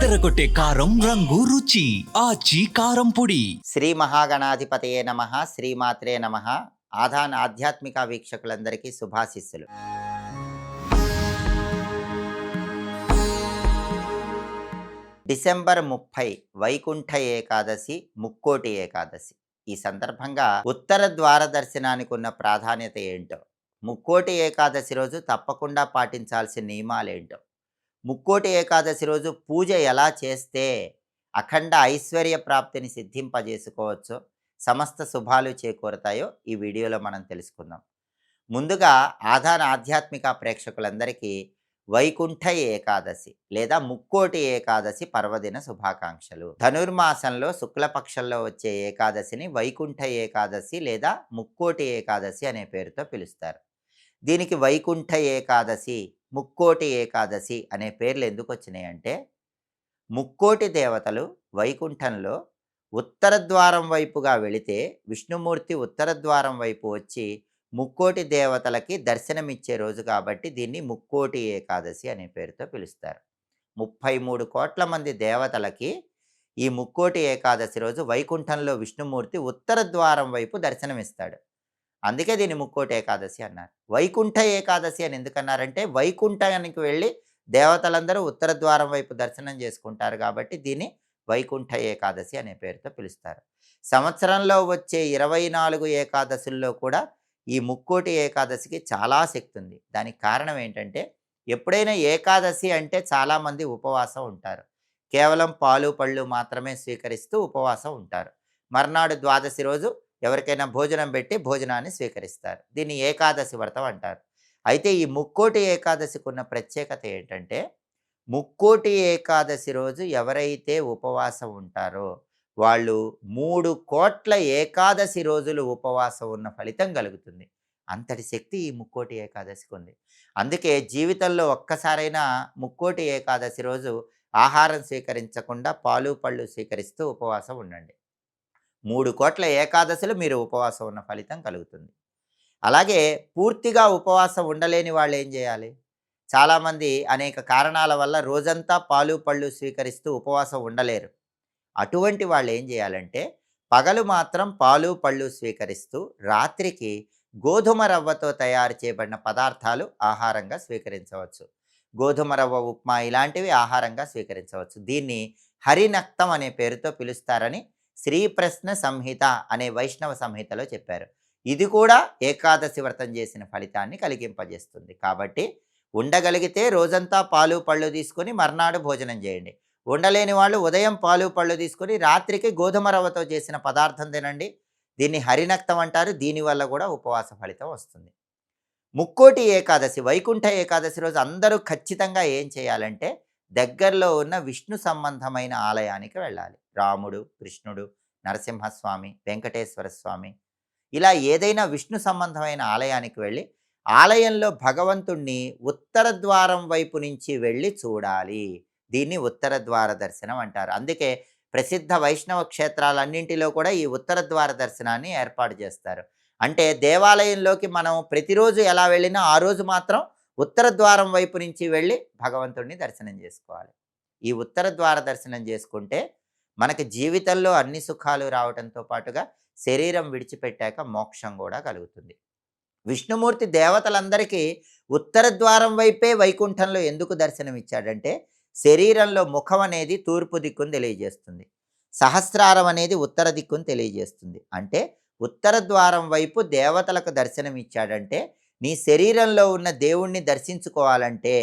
అదరగొట్టే కారం రంగు రుచి ఆచి కారం పొడి. శ్రీ మహాగణాధిపతయే నమః. శ్రీమాత్రే నమః. ఆధ్యాత్మిక వీక్షకులందరికీ శుభాశిస్సులు. డిసెంబర్ 30 వైకుంఠ ఏకాదశి, ముక్కోటి ఏకాదశి. ఈ సందర్భంగా ఉత్తర ద్వార దర్శనానికి ఉన్న ప్రాధాన్యత ఏంటో, ముక్కోటి ఏకాదశి రోజు తప్పకుండా పాటించాల్సిన నియమాలేంటో, ముక్కోటి ఏకాదశి రోజు పూజ ఎలా చేస్తే అఖండ ఐశ్వర్య ప్రాప్తిని సిద్ధింపజేసుకోవచ్చో, సమస్త శుభాలు చేకూరతాయో ఈ వీడియోలో మనం తెలుసుకుందాం. ముందుగా ఆధ్యాత్మిక ప్రేక్షకులందరికీ వైకుంఠ ఏకాదశి లేదా ముక్కోటి ఏకాదశి పర్వదిన శుభాకాంక్షలు. ధనుర్మాసంలో శుక్లపక్షంలో వచ్చే ఏకాదశిని వైకుంఠ ఏకాదశి లేదా ముక్కోటి ఏకాదశి అనే పేరుతో పిలుస్తారు. దీనికి వైకుంఠ ఏకాదశి, ముక్కోటి ఏకాదశి అనే పేర్లు ఎందుకు వచ్చినాయి అంటే, ముక్కోటి దేవతలు వైకుంఠంలో ఉత్తర ద్వారం వైపుగా వెళితే విష్ణుమూర్తి ఉత్తర ద్వారం వైపు వచ్చి ముక్కోటి దేవతలకి దర్శనమిచ్చే రోజు కాబట్టి దీన్ని ముక్కోటి ఏకాదశి అనే పేరుతో పిలుస్తారు. 33 కోట్ల మంది దేవతలకి ఈ ముక్కోటి ఏకాదశి రోజు వైకుంఠంలో విష్ణుమూర్తి ఉత్తర ద్వారం వైపు దర్శనమిస్తాడు. అందుకే దీన్ని ముక్కోటి ఏకాదశి అన్నారు. వైకుంఠ ఏకాదశి అని ఎందుకన్నారంటే, వైకుంఠానికి వెళ్ళి దేవతలందరూ ఉత్తర ద్వారం వైపు దర్శనం చేసుకుంటారు కాబట్టి దీన్ని వైకుంఠ ఏకాదశి అనే పేరుతో పిలుస్తారు. సంవత్సరంలో వచ్చే 24 ఏకాదశుల్లో కూడా ఈ ముక్కోటి ఏకాదశికి చాలా శక్తి ఉంది. దానికి కారణం ఏంటంటే, ఎప్పుడైనా ఏకాదశి అంటే చాలామంది ఉపవాసం ఉంటారు. కేవలం పాలు పళ్ళు మాత్రమే స్వీకరిస్తూ ఉపవాసం ఉంటారు. మర్నాడు ద్వాదశి రోజు ఎవరికైనా భోజనం పెట్టి భోజనాన్ని స్వీకరిస్తారు. దీన్ని ఏకాదశి వ్రతం అంటారు. అయితే ఈ ముక్కోటి ఏకాదశికి ఉన్న ప్రత్యేకత ఏంటంటే, ముక్కోటి ఏకాదశి రోజు ఎవరైతే ఉపవాసం ఉంటారో వాళ్ళు 3 కోట్ల ఏకాదశి రోజులు ఉపవాసం ఉన్న ఫలితం కలుగుతుంది. అంతటి శక్తి ఈ ముక్కోటి ఏకాదశికి ఉంది. అందుకే జీవితంలో ఒక్కసారైనా ముక్కోటి ఏకాదశి రోజు ఆహారం స్వీకరించకుండా పాలు పళ్ళు స్వీకరిస్తూ ఉపవాసం ఉండండి. 3 కోట్ల ఏకాదశులు మీరు ఉపవాసం ఉన్న ఫలితం కలుగుతుంది. అలాగే పూర్తిగా ఉపవాసం ఉండలేని వాళ్ళు ఏం చేయాలి? చాలామంది అనేక కారణాల వల్ల రోజంతా పాలు పళ్ళు స్వీకరిస్తూ ఉపవాసం ఉండలేరు. అటువంటి వాళ్ళు ఏం చేయాలంటే, పగలు మాత్రం పాలు పళ్ళు స్వీకరిస్తూ రాత్రికి గోధుమ రవ్వతో తయారు చేయబడిన పదార్థాలు ఆహారంగా స్వీకరించవచ్చు. గోధుమ రవ్వ ఉప్మా ఇలాంటివి ఆహారంగా స్వీకరించవచ్చు. దీన్ని హరినక్తం అనే పేరుతో పిలుస్తారని శ్రీప్రశ్న సంహిత అనే వైష్ణవ సంహితలో చెప్పారు. ఇది కూడా ఏకాదశి వ్రతం చేసిన ఫలితాన్ని కలిగింపజేస్తుంది. కాబట్టి ఉండగలిగితే రోజంతా పాలు పళ్ళు తీసుకొని మర్నాడు భోజనం చేయండి. ఉండలేని వాళ్ళు ఉదయం పాలు పళ్ళు తీసుకొని రాత్రికి గోధుమ రవ్వతో చేసిన పదార్థం తినండి. దీన్ని హరినక్తం అంటారు. దీనివల్ల కూడా ఉపవాస ఫలితం వస్తుంది. ముక్కోటి ఏకాదశి, వైకుంఠ ఏకాదశి రోజు అందరూ ఖచ్చితంగా ఏం చేయాలంటే, దగ్గరలో ఉన్న విష్ణు సంబంధమైన ఆలయానికి వెళ్ళాలి. రాముడు, కృష్ణుడు, నరసింహస్వామి, వెంకటేశ్వర స్వామి ఇలా ఏదైనా విష్ణు సంబంధమైన ఆలయానికి వెళ్ళి ఆలయంలో భగవంతుణ్ణి ఉత్తర ద్వారం వైపు నుంచి వెళ్ళి చూడాలి. దీన్ని ఉత్తర ద్వార దర్శనం అంటారు. అందుకే ప్రసిద్ధ వైష్ణవ క్షేత్రాలన్నింటిలో కూడా ఈ ఉత్తర ద్వార దర్శనాన్ని ఏర్పాటు చేస్తారు. అంటే దేవాలయంలోకి మనం ప్రతిరోజు ఎలా వెళ్ళినా ఆ రోజు మాత్రం ఉత్తర ద్వారం వైపు నుంచి వెళ్ళి భగవంతుడిని దర్శనం చేసుకోవాలి. ఈ ఉత్తర ద్వార దర్శనం చేసుకుంటే మనకి జీవితంలో అన్ని సుఖాలు రావడంతో పాటుగా శరీరం విడిచిపెట్టాక మోక్షం కూడా కలుగుతుంది. విష్ణుమూర్తి దేవతలందరికీ ఉత్తర ద్వారం వైపే వైకుంఠంలో ఎందుకు దర్శనం ఇచ్చాడంటే, శరీరంలో ముఖం అనేది తూర్పు దిక్కును తెలియజేస్తుంది, సహస్రారం అనేది ఉత్తర దిక్కును తెలియజేస్తుంది. అంటే ఉత్తర ద్వారం వైపు దేవతలకు దర్శనం ఇచ్చాడంటే, నీ శరీరంలో ఉన్న దేవుణ్ణి దర్శించుకోవాలంటే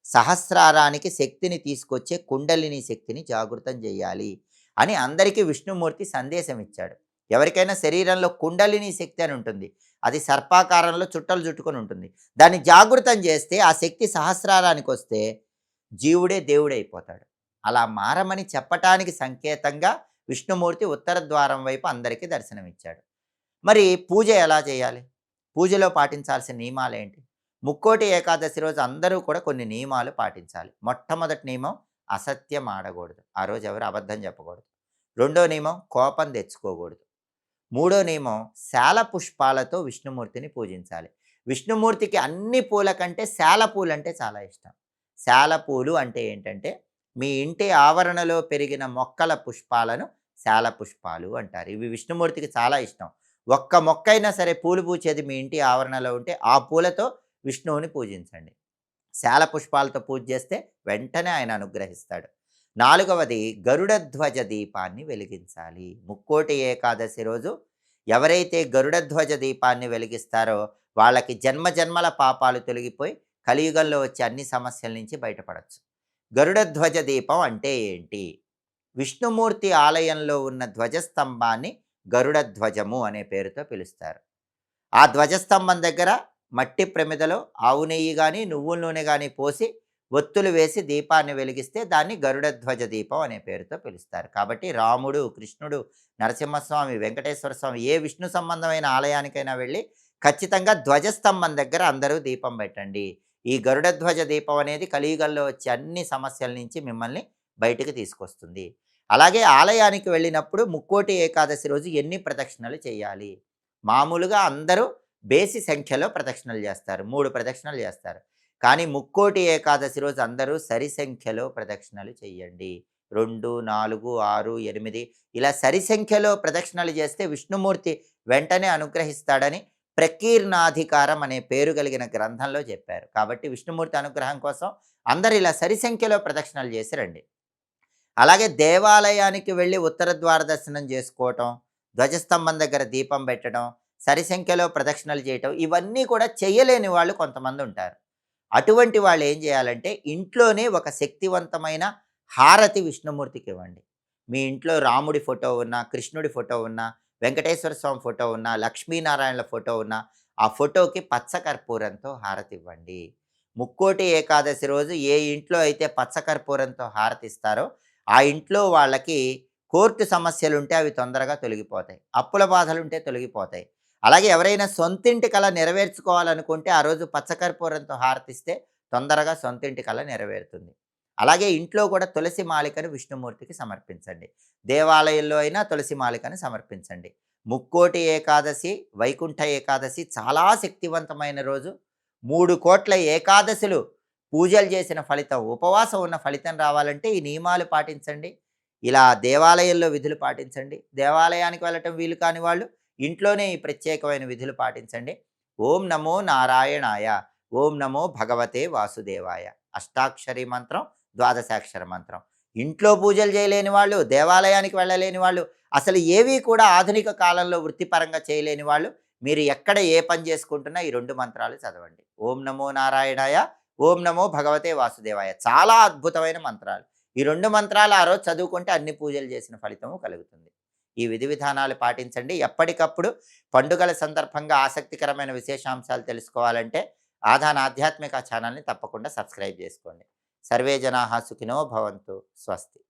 సహస్రారానికి శక్తిని తీసుకొచ్చే కుండలిని శక్తిని జాగృతం చేయాలి అని అందరికీ విష్ణుమూర్తి సందేశం ఇచ్చాడు. ఎవరికైనా శరీరంలో కుండలిని శక్తి అని ఉంటుంది. అది సర్పాకారంలో చుట్టలు చుట్టుకొని ఉంటుంది. దాన్ని జాగృతం చేస్తే ఆ శక్తి సహస్రారానికి వస్తే జీవుడే దేవుడైపోతాడు. అలా మారమని చెప్పటానికి సంకేతంగా విష్ణుమూర్తి ఉత్తర ద్వారం వైపు అందరికీ దర్శనమిచ్చాడు. మరి పూజ ఎలా చేయాలి? పూజలో పాటించాల్సిన నియమాలు ఏంటి? ముక్కోటి ఏకాదశి రోజు అందరూ కూడా కొన్ని నియమాలు పాటించాలి. మొట్టమొదటి నియమం, అసత్యం ఆడకూడదు. ఆ రోజు ఎవరు అబద్ధం చెప్పకూడదు. రెండో నియమం, కోపం తెచ్చుకోకూడదు. మూడో నియమం, శాల పుష్పాలతో విష్ణుమూర్తిని పూజించాలి. విష్ణుమూర్తికి అన్ని పూల కంటే శాల పూలు అంటే చాలా ఇష్టం. శాల పూలు అంటే ఏంటంటే మీ ఇంటి ఆవరణలో పెరిగిన మొక్కల పుష్పాలను శాల పుష్పాలు అంటారు. ఇవి విష్ణుమూర్తికి చాలా ఇష్టం. ఒక్క మొక్కైనా సరే పూలు పూచేది మీ ఇంటి ఆవరణలో ఉంటే ఆ పూలతో విష్ణువుని పూజించండి. శాల పుష్పాలతో పూజ చేస్తే వెంటనే ఆయన అనుగ్రహిస్తాడు. నాలుగవది గరుడ ధ్వజ దీపాన్ని వెలిగించాలి. ముక్కోటి ఏకాదశి రోజు ఎవరైతే గరుడ ధ్వజ దీపాన్ని వెలిగిస్తారో వాళ్ళకి జన్మ జన్మల పాపాలు తొలగిపోయి కలియుగంలో వచ్చే అన్ని సమస్యల నుంచి బయటపడచ్చు. గరుడ ధ్వజ దీపం అంటే ఏంటి? విష్ణుమూర్తి ఆలయంలో ఉన్న ధ్వజస్తంభాన్ని గరుడ ధ్వజము అనే పేరుతో పిలుస్తారు. ఆ ధ్వజస్తంభం దగ్గర మట్టి ప్రమిదలో ఆవు నెయ్యి కానీ నువ్వుల నూనె కానీ పోసి ఒత్తులు వేసి దీపాన్ని వెలిగిస్తే దాన్ని గరుడ ధ్వజ దీపం అనే పేరుతో పిలుస్తారు. కాబట్టి రాముడు, కృష్ణుడు, నరసింహస్వామి, వెంకటేశ్వర స్వామి ఏ విష్ణు సంబంధమైన ఆలయానికైనా వెళ్ళి ఖచ్చితంగా ధ్వజస్తంభం దగ్గర అందరూ దీపం పెట్టండి. ఈ గరుడ ధ్వజ దీపం అనేది కలియుగంలో వచ్చే అన్ని సమస్యల నుంచి మిమ్మల్ని బయటికి తీసుకొస్తుంది. అలాగే ఆలయానికి వెళ్ళినప్పుడు ముక్కోటి ఏకాదశి రోజు ఎన్ని ప్రదక్షిణలు చేయాలి? మామూలుగా అందరూ బేసి సంఖ్యలో ప్రదక్షిణలు చేస్తారు. 3 ప్రదక్షిణలు చేస్తారు. కానీ ముక్కోటి ఏకాదశి రోజు అందరూ సరి సంఖ్యలో ప్రదక్షిణలు చేయండి. 2, 4, 6, 8 ఇలా సరి సంఖ్యలో ప్రదక్షిణలు చేస్తే విష్ణుమూర్తి వెంటనే అనుగ్రహిస్తాడని ప్రకీర్ణాధికారం అనే పేరు కలిగిన గ్రంథంలో చెప్పారు. కాబట్టి విష్ణుమూర్తి అనుగ్రహం కోసం అందరూ ఇలా సరి సంఖ్యలో ప్రదక్షిణలు చేసి రండి. అలాగే దేవాలయానికి వెళ్ళి ఉత్తర ద్వార దర్శనం చేసుకోవటం, ధ్వజస్తంభం దగ్గర దీపం పెట్టడం, సరి సంఖ్యలో ప్రదక్షిణలు చేయటం ఇవన్నీ కూడా చేయలేని వాళ్ళు కొంతమంది ఉంటారు. అటువంటి వాళ్ళు ఏం చేయాలంటే ఇంట్లోనే ఒక శక్తివంతమైన హారతి విష్ణుమూర్తికి ఇవ్వండి. మీ ఇంట్లో రాముడి ఫోటో ఉన్నా, కృష్ణుడి ఫోటో ఉన్నా, వెంకటేశ్వర స్వామి ఫోటో ఉన్నా, లక్ష్మీనారాయణల ఫోటో ఉన్నా ఆ ఫోటోకి పచ్చ కర్పూరంతో హారతి ఇవ్వండి. ముక్కోటి ఏకాదశి రోజు ఏ ఇంట్లో అయితే పచ్చ కర్పూరంతో హారతి ఇస్తారో ఆ ఇంట్లో వాళ్ళకి కోర్టు సమస్యలుంటే అవి తొందరగా తొలగిపోతాయి. అప్పుల బాధలుంటే తొలగిపోతాయి. అలాగే ఎవరైనా సొంతింటి కల నెరవేర్చుకోవాలనుకుంటే ఆ రోజు పచ్చకర్పూరంతో హారతిస్తే తొందరగా సొంతింటి కల నెరవేరుతుంది. అలాగే ఇంట్లో కూడా తులసి మాలికను విష్ణుమూర్తికి సమర్పించండి. దేవాలయంలో అయినా తులసి మాలికను సమర్పించండి. ముక్కోటి ఏకాదశి, వైకుంఠ ఏకాదశి చాలా శక్తివంతమైన రోజు. 3 కోట్ల ఏకాదశులు పూజలు చేసిన ఫలితం, ఉపవాసం ఉన్న ఫలితం రావాలంటే ఈ నియమాలు పాటించండి. ఇలా దేవాలయంలో విధులు పాటించండి. దేవాలయానికి వెళ్ళటం వీలు కాని వాళ్ళు ఇంట్లోనే ఈ ప్రత్యేకమైన విధులు పాటించండి. ఓం నమో నారాయణాయ, ఓం నమో భగవతే వాసుదేవాయ. అష్టాక్షరి మంత్రం, ద్వాదశాక్షర మంత్రం. ఇంట్లో పూజలు చేయలేని వాళ్ళు, దేవాలయానికి వెళ్ళలేని వాళ్ళు, అసలు ఏవి కూడా ఆధునిక కాలంలో వృత్తిపరంగా చేయలేని వాళ్ళు మీరు ఎక్కడ ఏ పని చేసుకుంటున్నా ఈ 2 మంత్రాలు చదవండి. ఓం నమో నారాయణాయ, ఓం నమో భగవతే వాసుదేవాయ. చాలా అద్భుతమైన మంత్రాలు. ఈ 2 మంత్రాలు ఆ రోజు చదువుకుంటే అన్ని పూజలు చేసిన ఫలితము కలుగుతుంది. ఈ విధి విధానాలు పాటించండి. ఎప్పటికప్పుడు పండుగల సందర్భంగా ఆసక్తికరమైన విశేషాంశాలు తెలుసుకోవాలంటే ఆధాన్ ఆధ్యాత్మిక ఛానల్ని తప్పకుండా సబ్స్క్రైబ్ చేసుకోండి. సర్వే జనాః సుఖినో భవంతు. స్వస్తి.